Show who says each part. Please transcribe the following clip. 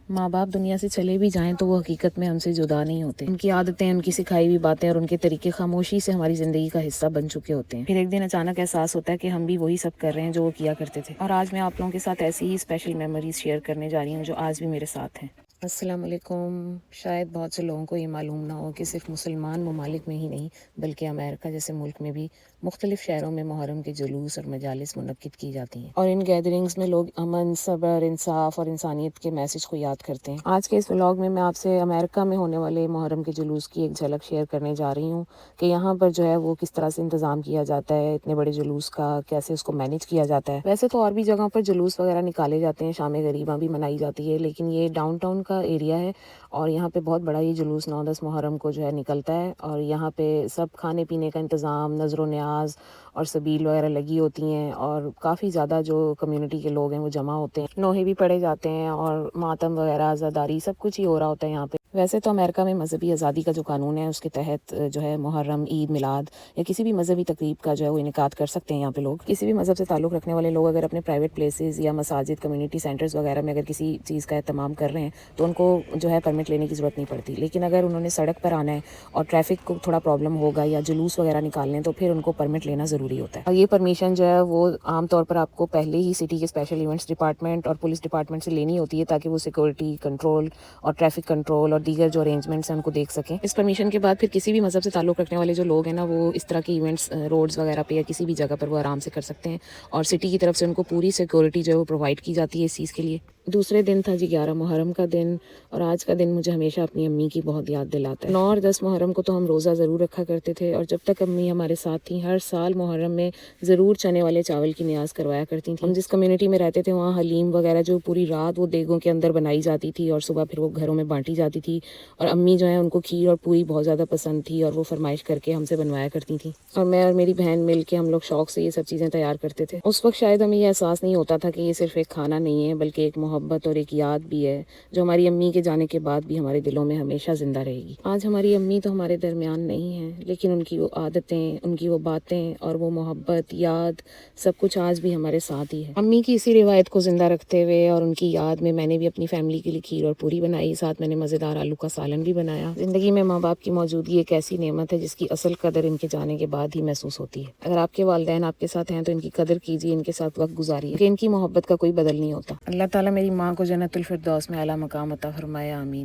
Speaker 1: ماں باپ دنیا سے چلے بھی جائیں تو وہ حقیقت میں ہم سے جدا نہیں ہوتے. ان کی عادتیں، ان کی سکھائی ہوئی باتیں اور ان کے طریقے خاموشی سے ہماری زندگی کا حصہ بن چکے ہوتے ہیں. پھر ایک دن اچانک احساس ہوتا ہے کہ ہم بھی وہی سب کر رہے ہیں جو وہ کیا کرتے تھے. اور آج میں آپ لوگوں کے ساتھ ایسی ہی اسپیشل میموریز شیئر کرنے جا رہی ہوں جو آج بھی میرے ساتھ ہیں. السلام علیکم. شاید بہت سے لوگوں کو یہ معلوم نہ ہو کہ صرف مسلمان ممالک میں ہی نہیں بلکہ امریکہ جیسے ملک میں بھی مختلف شہروں میں محرم کے جلوس اور مجالس منعقد کی جاتی ہیں، اور ان گیدرنگز میں لوگ امن، صبر، انصاف اور انسانیت کے میسج کو یاد کرتے ہیں. آج کے اس ولاگ میں آپ سے امریکہ میں ہونے والے محرم کے جلوس کی ایک جھلک شیئر کرنے جا رہی ہوں کہ یہاں پر جو ہے وہ کس طرح سے انتظام کیا جاتا ہے اتنے بڑے جلوس کا، کیسے اس کو مینیج کیا جاتا ہے. ویسے تو اور بھی جگہوں پر جلوس وغیرہ نکالے جاتے ہیں، شام غریباں بھی منائی جاتی ہے، لیکن یہ ڈاؤن ٹاؤن کا ایریا ہے اور یہاں پہ بہت بڑا یہ جلوس 9-10 محرم کو جو ہے نکلتا ہے. اور یہاں پہ سب کھانے پینے کا انتظام، نظر و نیاز اور سبیل وغیرہ لگی ہوتی ہیں، اور کافی زیادہ جو کمیونٹی کے لوگ ہیں وہ جمع ہوتے ہیں. نوحے بھی پڑے جاتے ہیں اور ماتم وغیرہ، عزاداری، سب کچھ ہی ہو رہا ہوتا ہے یہاں پہ. ویسے تو امریکہ میں مذہبی آزادی کا جو قانون ہے اس کے تحت جو ہے محرم، عید، میلاد یا کسی بھی مذہبی تقریب کا جو ہے وہ انعقاد کر سکتے ہیں یہاں پہ لوگ. کسی بھی مذہب سے تعلق رکھنے والے لوگ اگر اپنے پرائیویٹ پلیسز یا مساجد، کمیونٹی سینٹرز وغیرہ میں اگر کسی چیز کا اہتمام کر رہے ہیں تو ان کو جو ہے پرمٹ لینے کی ضرورت نہیں پڑتی. لیکن اگر انہوں نے سڑک پر آنا ہے اور ٹریفک کو تھوڑا پرابلم ہوگا یا جلوس وغیرہ نکالنے تو پھر ان کو پرمٹ لینا ضروری ہوتا ہے. اور یہ پرمیشن جو ہے وہ عام طور پر آپ کو پہلے ہی سٹی کے اسپیشل ایونٹس ڈپارٹمنٹ اور پولیس ڈپارٹمنٹ سے لینی ہوتی ہے تاکہ وہ سیکورٹی کنٹرول اور ٹریفک کنٹرول اور دیگر جو ارینجمنٹس ہیں ان کو دیکھ سکیں. اس پرمیشن کے بعد پھر کسی بھی مذہب سے تعلق رکھنے والے جو لوگ ہیں نا وہ اس طرح کے ایونٹس روڈز وغیرہ پہ یا کسی بھی جگہ پر وہ آرام سے کر سکتے ہیں، اور سٹی کی طرف سے ان کو پوری سیکورٹی جو ہے وہ پرووائڈ کی جاتی ہے اس چیز کے لیے. دوسرے دن تھا جی 11 محرم کا دن، اور آج کا دن مجھے ہمیشہ اپنی امی کی بہت یاد دلاتا ہے. 9 اور 10 محرم کو تو ہم روزہ ضرور رکھا کرتے تھے، اور جب تک امی ہمارے ساتھ تھیں ہر سال محرم میں ضرور چنے والے چاول کی نیاز کروایا کرتی تھیں. ہم جس کمیونٹی میں رہتے تھے وہاں حلیم وغیرہ جو پوری رات وہ دیگوں کے اندر بنائی جاتی تھی اور صبح پھر وہ گھروں میں بانٹی جاتی تھی. اور امی جو ہیں ان کو کھیر اور پوری بہت زیادہ پسند تھی اور وہ فرمائش کر کے ہم سے بنوایا کرتی تھیں، اور میں اور میری بہن مل کے ہم لوگ شوق سے یہ سب چیزیں تیار کرتے تھے. اس وقت شاید ہمیں یہ احساس نہیں ہوتا تھا کہ یہ صرف ایک کھانا نہیں ہے بلکہ ایک محبت اور ایک یاد بھی ہے جو ہماری امی کے جانے کے بعد بھی ہمارے دلوں میں ہمیشہ زندہ رہے گی. آج ہماری امی تو ہمارے درمیان نہیں ہیں، لیکن ان کی وہ عادتیں، ان کی وہ باتیں اور وہ محبت، یاد، سب کچھ آج بھی ہمارے ساتھ ہی ہے. امی کی اسی روایت کو زندہ رکھتے ہوئے اور ان کی یاد میں نے بھی اپنی فیملی کے لیے کھیر اور پوری بنائی، ساتھ میں نے مزیدار آلو کا سالن بھی بنایا. زندگی میں ماں باپ کی موجودگی ایک ایسی نعمت ہے جس کی اصل قدر ان کے جانے کے بعد ہی محسوس ہوتی ہے. اگر آپ کے والدین آپ کے ساتھ ہیں تو ان کی قدر کیجیے، ان کے ساتھ وقت گزاریے کہ ان کی محبت کا کوئی بدل نہیں ہوتا. اللہ تعالیٰ میری ماں کو جنت الفردوس میں اعلیٰ مقام عطا فرمائے، آمین.